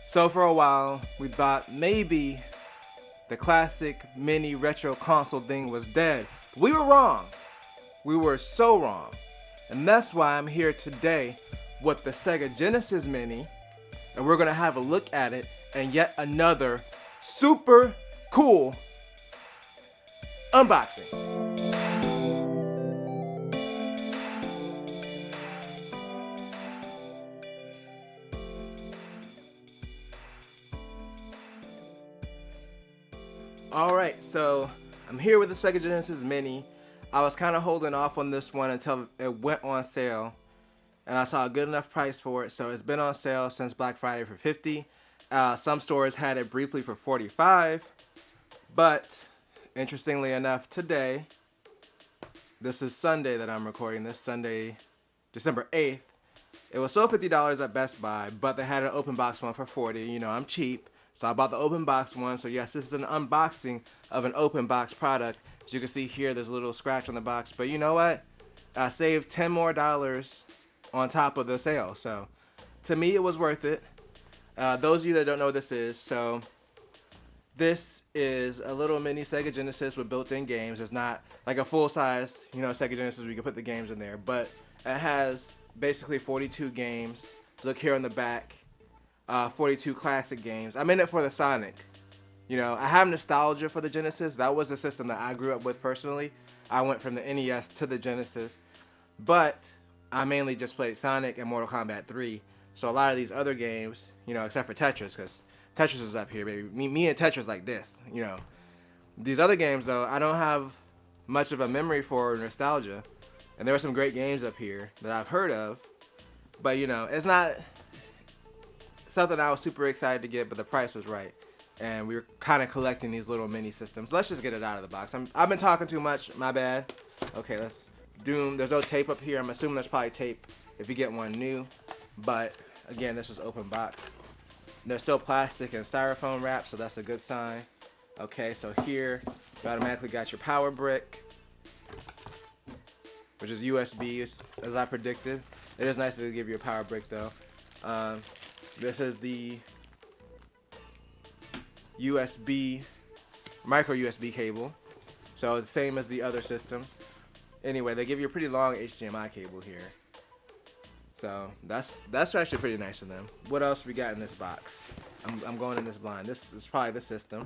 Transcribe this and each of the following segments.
So for a while, we thought maybe the classic mini retro console thing was dead. We were wrong. We were so wrong. And that's why I'm here today with the Sega Genesis Mini, and we're gonna have a look at it and yet another super cool unboxing. Alright, so I'm here with the Sega Genesis Mini. I was kind of holding off on this one until it went on sale, and I saw a good enough price for it, so it's been on sale since Black Friday for $50. Some stores had it briefly for $45, but interestingly enough, today, this is Sunday that I'm recording this, Sunday, December 8th, it was sold $50 at Best Buy, but they had an open box one for $40. You know, I'm cheap. So I bought the open box one. So yes, this is an unboxing of an open box product. As you can see here, there's a little scratch on the box. But you know what? I saved $10 more on top of the sale. So to me, it was worth it. Those of you that don't know what this is, so this is a little mini Sega Genesis with built-in games. It's not like a full-size, Sega Genesis where you can put the games in there. But it has basically 42 games. Look here on the back. 42 classic games. I'm in it for the Sonic. I have nostalgia for the Genesis. That was the system that I grew up with personally. I went from the NES to the Genesis. But I mainly just played Sonic and Mortal Kombat 3. So a lot of these other games, except for Tetris, because Tetris is up here, baby. Me and Tetris like this, These other games, though, I don't have much of a memory for nostalgia. And there were some great games up here that I've heard of. But, it's not something I was super excited to get, but the price was right. And we were kind of collecting these little mini systems. Let's just get it out of the box. I've been talking too much. My bad. Okay, let's Doom. There's no tape up here. I'm assuming there's probably tape if you get one new. But, again, this was open box. There's still plastic and styrofoam wrap, so that's a good sign. Okay, so here, you automatically got your power brick, which is USB, as I predicted. It is nice to give you a power brick, though. This is the USB, micro USB cable. So it's the same as the other systems. Anyway, they give you a pretty long HDMI cable here. So that's actually pretty nice of them. What else we got in this box? I'm going in this blind. This is probably the system.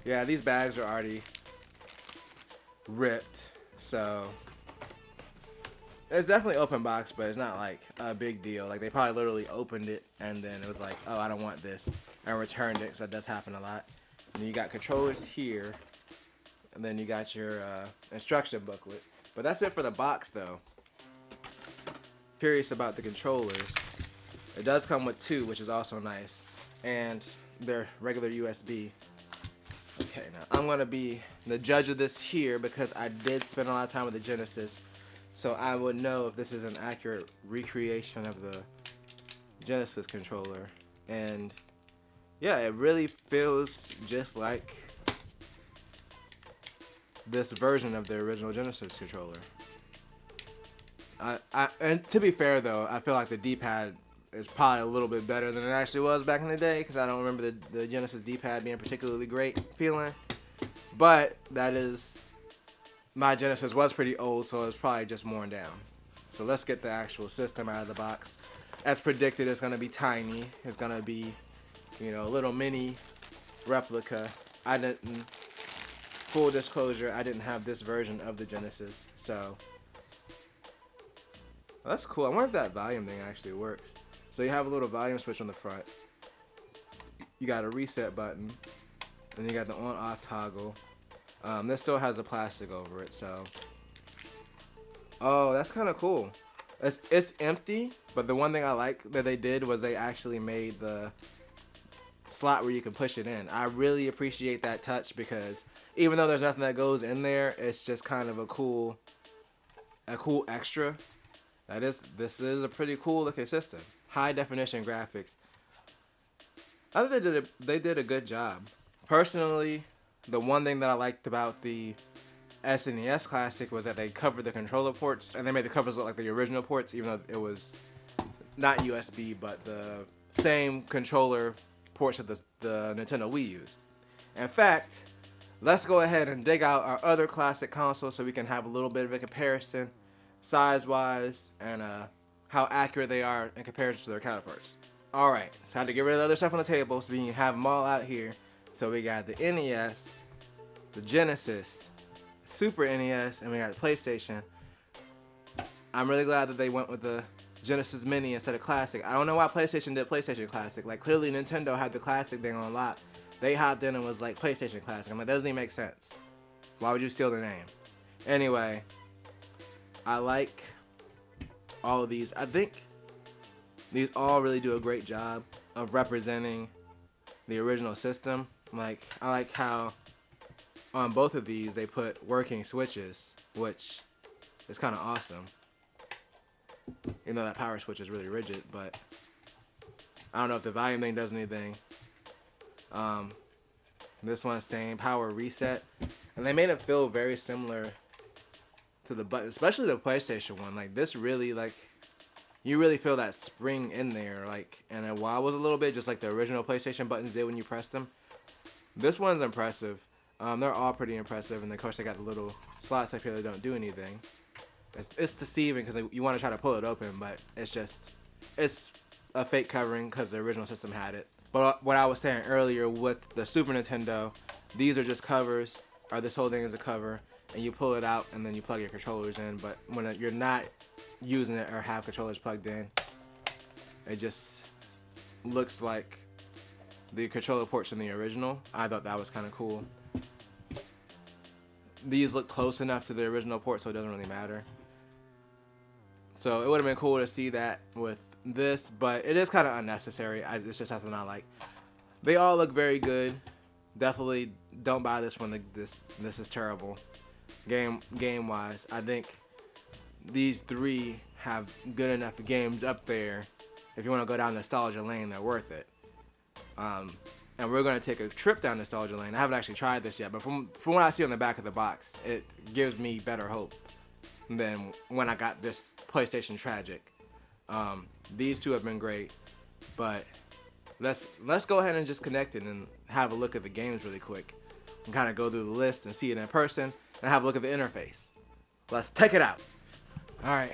Yeah, these bags are already ripped. So it's definitely open box, but it's not like a big deal. Like they probably literally opened it and then it was like, oh, I don't want this, and returned it. So that does happen a lot. And you got controllers here, and then you got your instruction booklet. But that's it for the box, though. Curious about the controllers. It does come with two, which is also nice, and they're regular USB. Okay, now I'm gonna be the judge of this here because I did spend a lot of time with the Genesis. So I would know if this is an accurate recreation of the Genesis controller. And yeah, it really feels just like this version of the original Genesis controller. And to be fair though, I feel like the D-pad is probably a little bit better than it actually was back in the day, because I don't remember the Genesis D-pad being particularly great feeling. But that is... my Genesis was pretty old, so it was probably just worn down. So let's get the actual system out of the box. As predicted, it's going to be tiny. It's going to be, a little mini replica. Full disclosure, I didn't have this version of the Genesis, so that's cool. I wonder if that volume thing actually works. So you have a little volume switch on the front. You got a reset button, and you got the on-off toggle. This still has a plastic over it, so. Oh, that's kind of cool. It's empty, but the one thing I like that they did was they actually made the slot where you can push it in. I really appreciate that touch because even though there's nothing that goes in there, it's just kind of a cool extra. This is a pretty cool looking system. High definition graphics. I think they did a good job. Personally, the one thing that I liked about the SNES Classic was that they covered the controller ports, and they made the covers look like the original ports, even though it was not USB, but the same controller ports that the Nintendo Wii used. In fact, let's go ahead and dig out our other classic consoles so we can have a little bit of a comparison, size-wise, and how accurate they are in comparison to their counterparts. Alright, it's time to get rid of the other stuff on the table so we can have them all out here. So we got the NES, the Genesis, Super NES, and we got the PlayStation. I'm really glad that they went with the Genesis Mini instead of Classic. I don't know why PlayStation did PlayStation Classic. Like, clearly Nintendo had the Classic thing on lock. They hopped in and was like, PlayStation Classic. I'm like, that doesn't even make sense. Why would you steal the name? Anyway, I like all of these. I think these all really do a great job of representing the original system. Like, I like how on both of these they put working switches, which is kind of awesome. You know, that power switch is really rigid, but I don't know if the volume thing does anything. This one's saying power reset, and they made it feel very similar to the button, especially the PlayStation one. Like, this really, like, you really feel that spring in there, like, and it wobbles a little bit, just like the original PlayStation buttons did when you pressed them. This one's impressive. They're all pretty impressive, and of course they got the little slots up here that don't do anything. It's deceiving because you want to try to pull it open, but it's a fake covering because the original system had it. But what I was saying earlier with the Super Nintendo, these are just covers, or this whole thing is a cover, and you pull it out and then you plug your controllers in. But when you're not using it or have controllers plugged in, it just looks like the controller ports in the original. I thought that was kind of cool. These look close enough to the original port, so it doesn't really matter. So it would have been cool to see that with this, but it is kind of unnecessary. It's just something I like. They all look very good. Definitely don't buy this one. This is terrible. Game wise, I think these three have good enough games up there. If you want to go down nostalgia lane, they're worth it. And we're going to take a trip down nostalgia lane. I haven't actually tried this yet, but from what I see on the back of the box, it gives me better hope than when I got this PlayStation Tragic. These two have been great, but let's go ahead and just connect it and have a look at the games really quick and kind of go through the list and see it in person and have a look at the interface. Let's check it out. All right,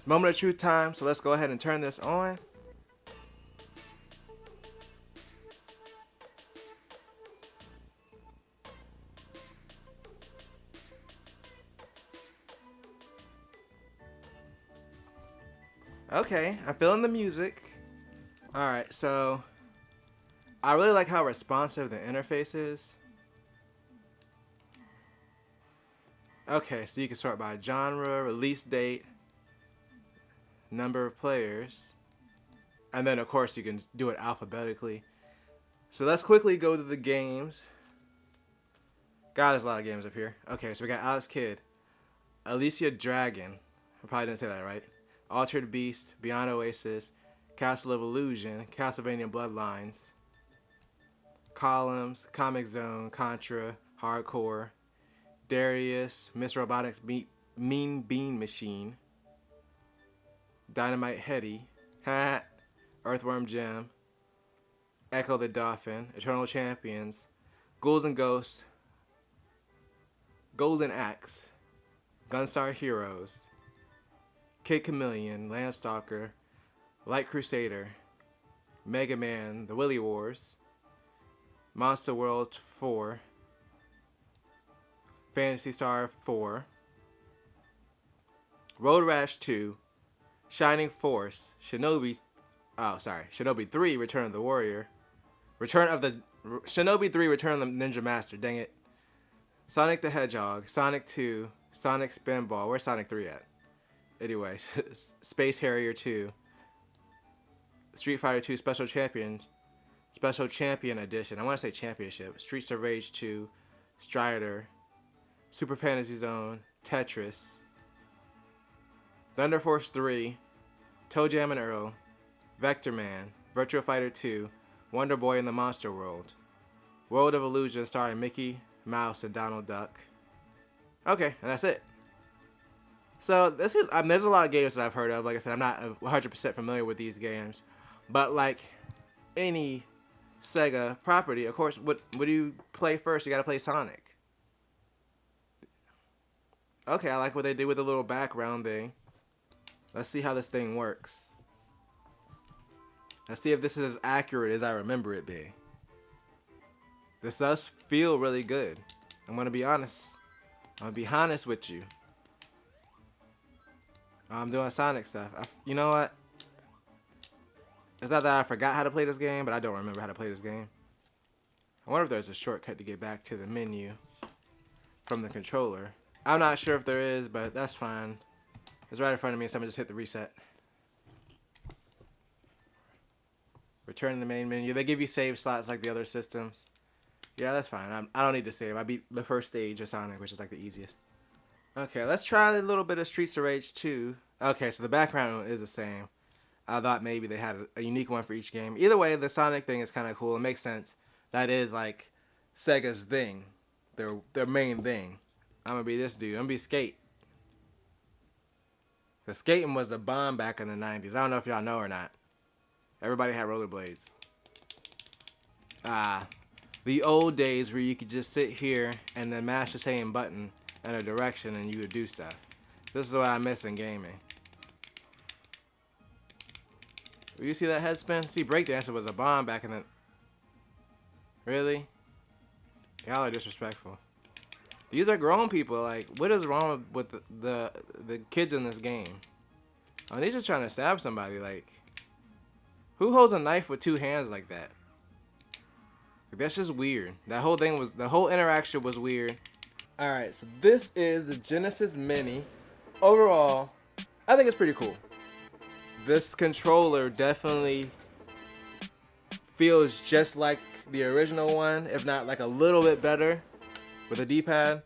moment of truth time. So let's go ahead and turn this on. Okay, I'm feeling the music. Alright, so I really like how responsive the interface is. Okay, so you can sort by genre, release date, number of players, and then of course you can do it alphabetically. So let's quickly go to the games. God, there's a lot of games up here. Okay, so we got Alex Kidd, Alicia Dragon, I probably didn't say that right, Altered Beast, Beyond Oasis, Castle of Illusion, Castlevania Bloodlines, Columns, Comic Zone, Contra, Hardcore, Darius, Miss Robotics Mean Bean Machine, Dynamite Hetty, Earthworm Jim, Echo the Dolphin, Eternal Champions, Ghouls and Ghosts, Golden Axe, Gunstar Heroes, Kid Chameleon, Landstalker, Light Crusader, Mega Man, The Willy Wars, Monster World 4, Phantasy Star 4, Road Rash 2, Shining Force, Shinobi 3, Return of the Warrior, Shinobi 3, Return of the Ninja Master, dang it, Sonic the Hedgehog, Sonic 2, Sonic Spinball, where's Sonic 3 at? Anyway, Space Harrier 2, Street Fighter 2 Special Champion Edition. I want to say Championship. Streets of Rage 2, Strider, Super Fantasy Zone, Tetris, Thunder Force 3, Toe Jam and Earl, Vector Man, Virtua Fighter 2, Wonder Boy in the Monster World, World of Illusion starring Mickey Mouse and Donald Duck. Okay, and that's it. So there's a lot of games that I've heard of. Like I said, I'm not 100% familiar with these games, but like any Sega property, of course, what do you play first? You gotta play Sonic. Okay, I like what they did with the little background thing. Let's see how this thing works. Let's see if this is as accurate as I remember it being. This does feel really good. I'm gonna be honest. I'm gonna be honest with you. I'm doing Sonic stuff. You know what? It's not that I forgot how to play this game, but I don't remember how to play this game. I wonder if there's a shortcut to get back to the menu from the controller. I'm not sure if there is, but that's fine. It's right in front of me, so I'm gonna just hit the reset. Return to the main menu. They give you save slots like the other systems. Yeah, that's fine. I don't need to save. I beat the first stage of Sonic, which is like the easiest. Okay, let's try a little bit of Streets of Rage 2. Okay, so the background is the same. I thought maybe they had a unique one for each game. Either way, the Sonic thing is kind of cool. It makes sense. That is like Sega's thing. Their main thing. I'm going to be this dude. I'm going to be Skate. Because skating was the bomb back in the 90s. I don't know if y'all know or not. Everybody had rollerblades. The old days where you could just sit here and then mash the same button in a direction and you would do stuff. This is what I miss in gaming. You see that head spin? See, breakdancing was a bomb back in the... Really? Y'all are disrespectful. These are grown people. Like, what is wrong with the kids in this game? Oh, they're just trying to stab somebody. Like, who holds a knife with two hands like that? Like, that's just weird. That whole thing was... The whole interaction was weird. Alright, so this is the Genesis Mini. Overall, I think it's pretty cool. This controller definitely feels just like the original one, if not like a little bit better with a D-pad.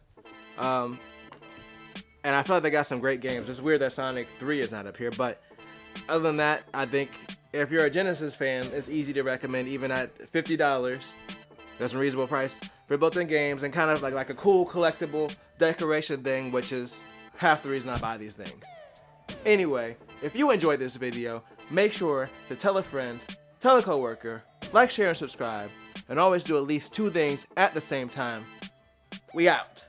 And I feel like they got some great games. It's weird that Sonic 3 is not up here, but other than that, I think if you're a Genesis fan, it's easy to recommend even at $50. That's a reasonable price for built-in games and kind of like a cool collectible decoration thing, which is half the reason I buy these things. Anyway, if you enjoyed this video, make sure to tell a friend, tell a coworker, like, share, and subscribe, and always do at least 2 things at the same time. We out.